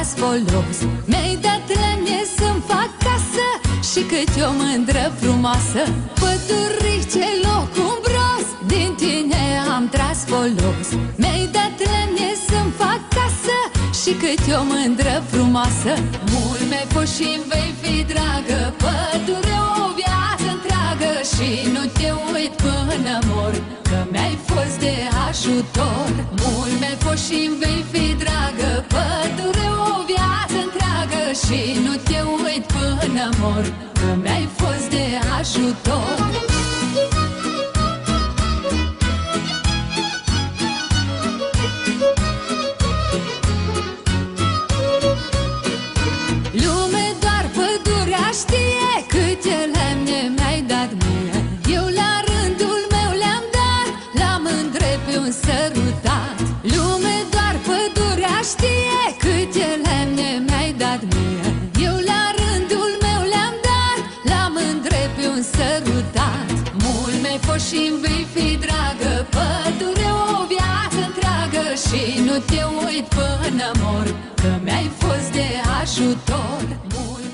tras folos. Mi-ai dat lemne să-mi fac casă și câte o mândră frumoasă. Pădurice, loc umbros, din tine am tras folos. Mi-ai dat lemne să-mi fac casă și câte o mândră frumoasă. Mult mi-ai fost și-mi vei fi dragă, pădure o viață întreagă și nu te uit până mor, că mi-ai fost de ajutor. Mult mi-ai fost și-mi vei fi dragă, pădure o viață întreagă și nu te uit până mor, că mi-ai fost de ajutor. Lume doar pădurea știe câte lemne mi-ai dat mie. Eu la rândul meu le-am dat la mândre pe un sărutat. Lume doar pădurea știe câte lemne mi-ai dat mie. Eu la rândul meu le-am dat la mândre pe un sărutat. Mult mi-ai fost și-mi vei fi dragă, pădure o viață întreagă și nu te uit până mor, că mi-ai fost de ajutor. Mult